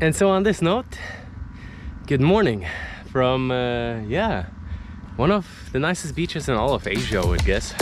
And so on this note, good morning from yeah, one of the nicest beaches in all of Asia, I would guess.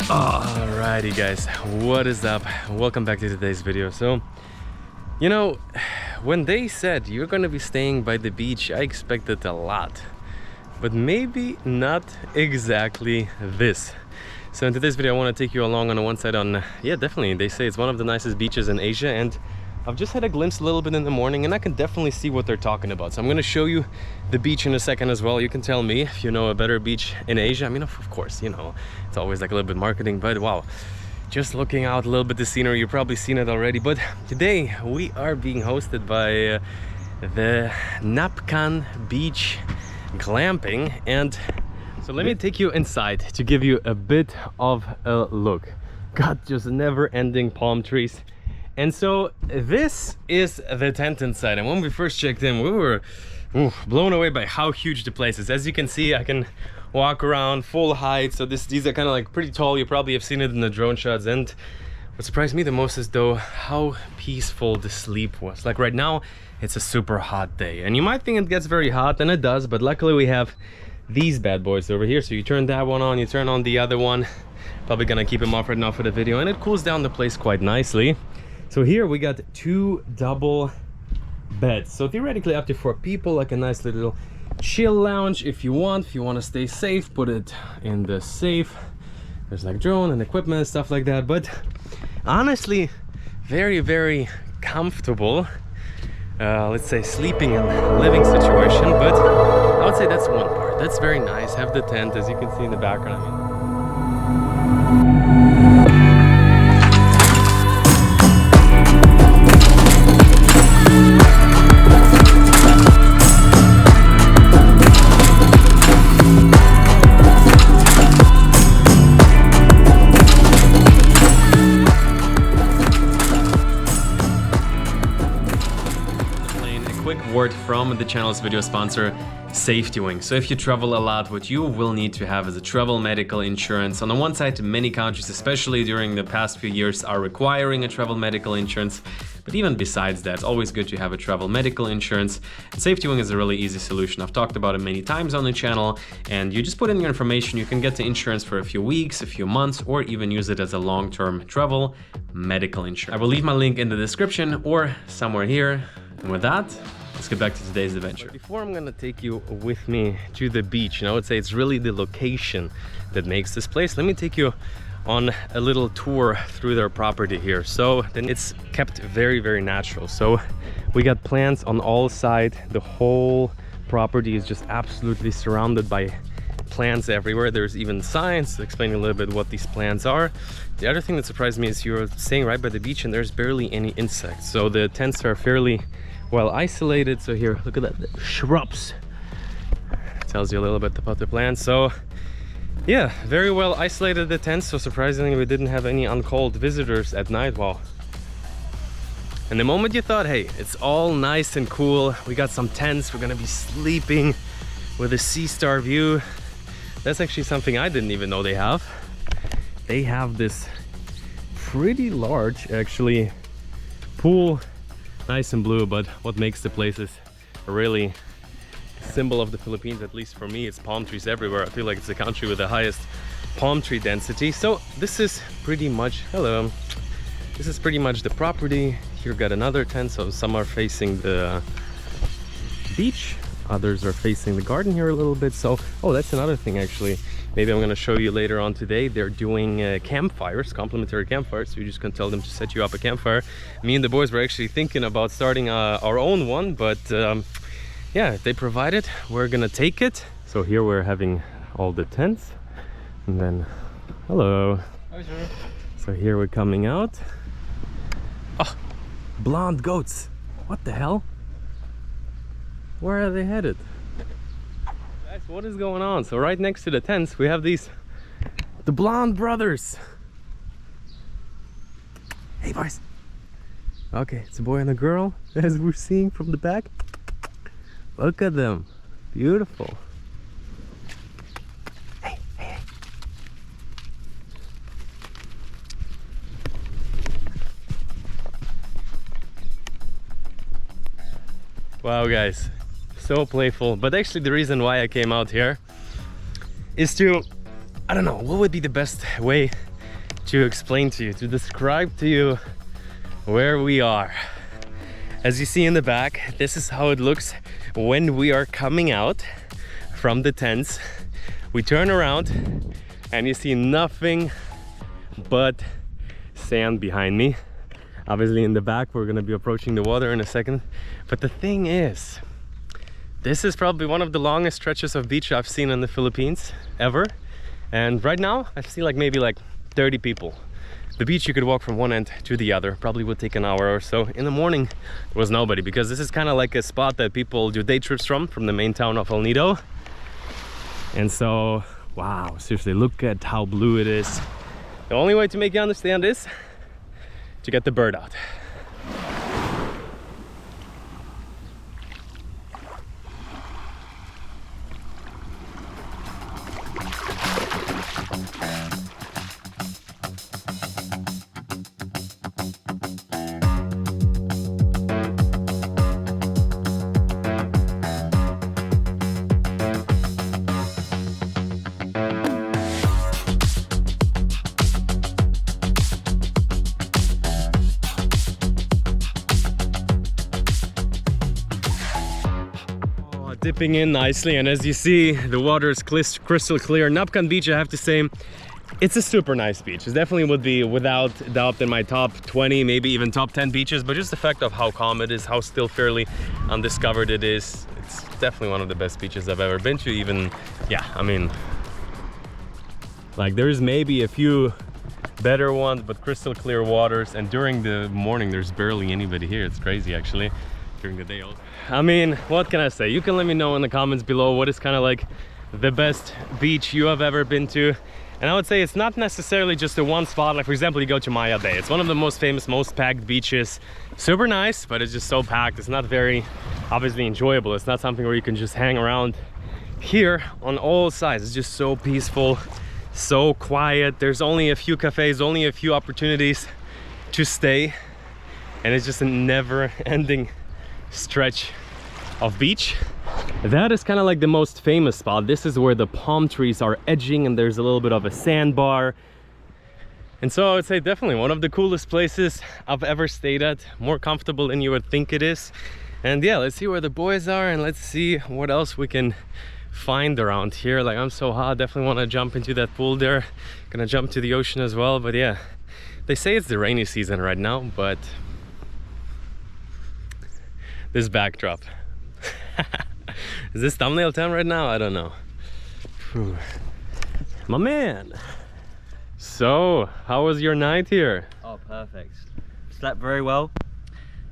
Alrighty guys, what is up? Welcome back to today's video. So, you know, when they said you're gonna be staying by the beach, I expected a lot, but maybe not exactly this. So in today's video I want to take you along on the one side on, yeah, definitely, they say it's one of the nicest beaches in Asia, and I've just had a glimpse a little bit in the morning and I can definitely see what they're talking about. So I'm going to show you the beach in a second as well. You can tell me if you know a better beach in Asia. I mean, of course, you know, it's always like a little bit marketing, but wow, just looking out a little bit the scenery, you've probably seen it already. But today we are being hosted by the Napkan Beach Glamping, and so let me take you inside to give you a bit of a look. Got just never-ending palm trees. And so this is the tent inside, and when we first checked in, we were blown away by how huge the place is. As you can see, I can walk around full height, so these are kind of like pretty tall. You probably have seen it in the drone shots. And what surprised me the most is though how peaceful the sleep was. Like right now it's a super hot day, and you might think it gets very hot, and it does, but luckily we have these bad boys over here. So you turn that one on, you turn on the other one. Probably gonna keep them off right now for the video, and it cools down the place quite nicely. So here we got 2 double beds, so theoretically up to 4 people, like a nice little chill lounge if you want. If you want to stay safe, put it in the safe. There's like drone and equipment and stuff like that, but honestly very, very comfortable, let's say sleeping and living situation. But I would say that's one part that's very nice. Have the tent, as you can see in the background. I mean, word from the channel's video sponsor, Safety Wing. So if you travel a lot, what you will need to have is a travel medical insurance. On the one side, many countries, especially during the past few years, are requiring a travel medical insurance. But even besides that, it's always good to have a travel medical insurance. And Safety Wing is a really easy solution. I've talked about it many times on the channel, and you just put in your information. You can get the insurance for a few weeks, a few months, or even use it as a long-term travel medical insurance. I will leave my link in the description or somewhere here. And with that, let's get back to today's adventure. But before I'm gonna take you with me to the beach, and I would say it's really the location that makes this place, let me take you on a little tour through their property here. So then it's kept very, very natural. So we got plants on all sides. The whole property is just absolutely surrounded by plants everywhere. There's even signs explaining a little bit what these plants are. The other thing that surprised me is you're staying right by the beach and there's barely any insects. So the tents are fairly well isolated. So here, look at that, the shrubs. Tells you a little bit about the plants. So yeah, very well isolated, the tents. So surprisingly, we didn't have any uncalled visitors at night. Wow. And the moment you thought, hey, it's all nice and cool, we got some tents, we're gonna be sleeping with a sea star view. That's actually something I didn't even know they have. They have this pretty large, actually, pool. Nice and blue, but what makes the places a really symbol of the Philippines, at least for me, it's palm trees everywhere. I feel like it's the country with the highest palm tree density. So this is pretty much, hello, this is pretty much the property. Here got another tent, so some are facing the beach, others are facing the garden here a little bit. So, oh, that's another thing actually. Maybe I'm gonna show you later on today. They're doing campfires, complimentary campfires. So you just can tell them to set you up a campfire. Me and the boys were actually thinking about starting our own one, but yeah, they provide it, we're gonna take it. So here we're having all the tents, and then hello. Hi, sir. So here we're coming out. Oh, blonde goats. What the hell? Where are they headed? Guys, what is going on? So right next to the tents we have the blonde brothers. Hey boys, Okay, it's a boy and a girl, as we're seeing from the back. Look at them. Beautiful. Hey, hey, hey. Wow, guys. So playful. But actually the reason why I came out here is to, I don't know, what would be the best way to explain to you, to describe to you where we are. As you see in the back, this is how it looks when we are coming out from the tents. We turn around and you see nothing but sand behind me. Obviously in the back we're gonna be approaching the water in a second. But the thing is, this is probably one of the longest stretches of beach I've seen in the Philippines ever. And right now I see like maybe like 30 people. The beach you could walk from one end to the other, probably would take an hour or so. In the morning there was nobody, because this is kind of like a spot that people do day trips from the main town of El Nido. And so, wow, seriously, look at how blue it is. The only way to make you understand is to get the bird out. Dipping in nicely, and as you see, the water is crystal clear. Napkan Beach, I have to say, it's a super nice beach. It definitely would be without doubt in my top 20, maybe even top 10 beaches, but just the fact of how calm it is, how still fairly undiscovered it is, it's definitely one of the best beaches I've ever been to. Even, yeah, I mean, like there's maybe a few better ones, but crystal clear waters, and during the morning there's barely anybody here. It's crazy actually. During the day also. I mean, what can I say? You can let me know in the comments below what is kind of like the best beach you have ever been to. And I would say it's not necessarily just the one spot. Like for example, you go to Maya Bay. It's one of the most famous, most packed beaches. Super nice, but it's just so packed. It's not very obviously enjoyable. It's not something where you can just hang around. Here on all sides, it's just so peaceful, so quiet. There's only a few cafes, only a few opportunities to stay. And it's just a never-ending stretch of beach. That is kind of like the most famous spot. This is where the palm trees are edging and there's a little bit of a sandbar. And so I would say definitely one of the coolest places I've ever stayed at. More comfortable than you would think it is. And yeah, let's see where the boys are and let's see what else we can find around here. Like, I'm so hot, definitely want to jump into that pool there. Gonna jump to the ocean as well. But yeah, they say it's the rainy season right now, but this backdrop. Is this thumbnail time right now? I don't know. Whew. My man. So, how was your night here? Oh, perfect. Slept very well.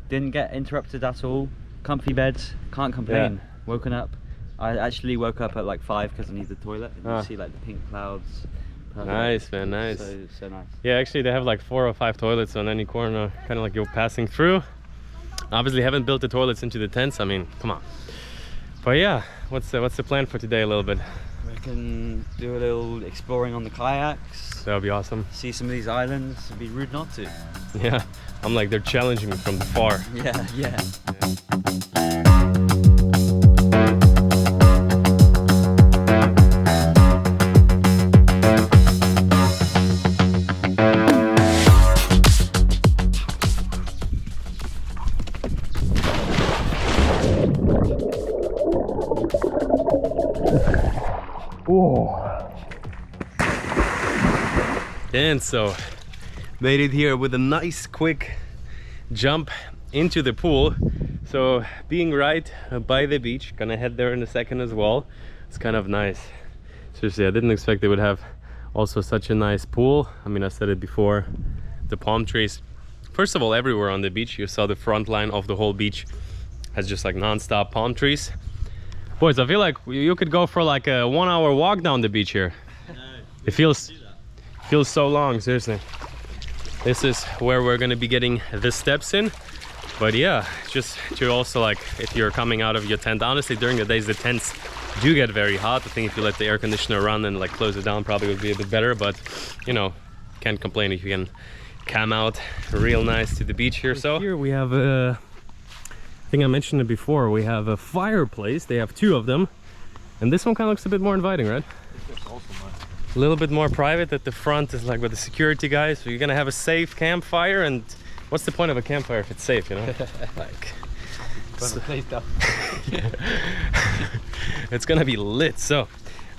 Didn't get interrupted at all. Comfy beds. Can't complain. Yeah. Woken up. I actually woke up at like 5 because I need the toilet. And you see like the pink clouds. Perfect. Nice, man, nice. So nice. Yeah, actually they have like 4 or 5 toilets on any corner, kind of like you're passing through. Obviously haven't built the toilets into the tents. I mean, come on. But yeah, what's the plan for today a little bit? We can do a little exploring on the kayaks. That would be awesome. See some of these islands. It'd be rude not to. Yeah, I'm like, they're challenging me from far. Yeah. And so made it here with a nice quick jump into the pool. So being right by the beach, gonna head there in a second as well. It's kind of nice. Seriously, I didn't expect they would have also such a nice pool. I mean, I said it before, the palm trees. First of all, everywhere on the beach, you saw the front line of the whole beach has just like non-stop palm trees. Boys, I feel like you could go for like a 1-hour walk down the beach here. No, it feels so long, seriously. this is where we're gonna be getting the steps in. But yeah, just to also like, if you're coming out of your tent, honestly during the days the tents do get very hot. I think if you let the air conditioner run and like close it down, probably would be a bit better, but you know, can't complain if you can come out real nice to the beach here. So here we have a, I think I mentioned it before, we have a fireplace. They have 2 of them, and this one kind of looks a bit more inviting, right? A little bit more private. At the front is like with the security guys, so you're gonna have a safe campfire. And what's the point of a campfire if it's safe, you know? Like, it's gonna be lit. So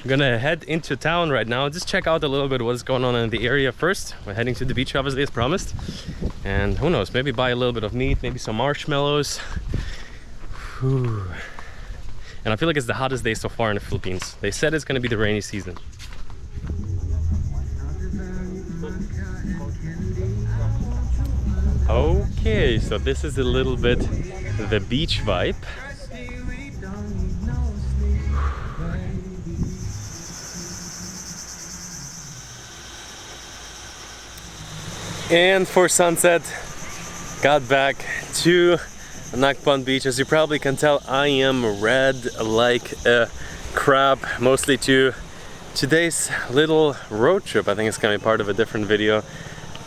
I'm gonna head into town right now, just check out a little bit what's going on in the area first. We're heading to the beach obviously as promised, and who knows, maybe buy a little bit of meat, maybe some marshmallows. Whew. And I feel like it's the hottest day so far in the Philippines. They said it's gonna be the rainy season. Okay, so this is a little bit the beach vibe. And for sunset, got back to Nakpon Beach. As you probably can tell, I am red like a crab, mostly to today's little road trip. I think it's gonna be part of a different video.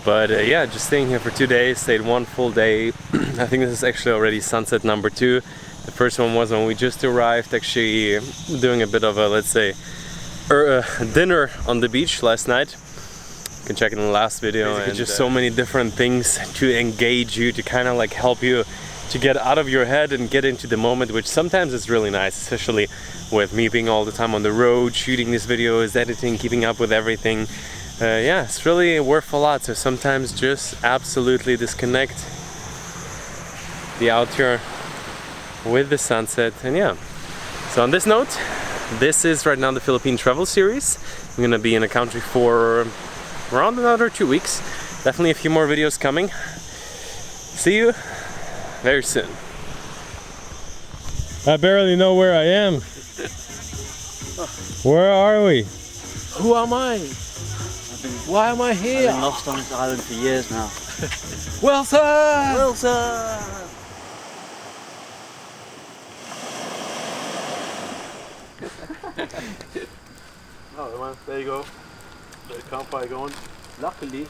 But yeah, just staying here for 2 days, stayed 1 full day. I think this is actually already sunset number 2. The first one was when we just arrived, actually doing a bit of a, let's say, dinner on the beach last night. You can check it in the last video. And just so many different things to engage you, to kind of like help you to get out of your head and get into the moment, which sometimes is really nice, especially with me being all the time on the road, shooting these videos, editing, keeping up with everything. Yeah, it's really worth a lot. So sometimes just absolutely disconnect, be out here with the sunset. And yeah, so on this note, this is right now the Philippine travel series. I'm gonna be in the country for around another 2 weeks. Definitely a few more videos coming. See you very soon. I barely know where I am. Where are we? Who am I? Why am I here? I've been lost on this island for years now. Wilson! Wilson! Oh, there you go. The campfire going. Luckily,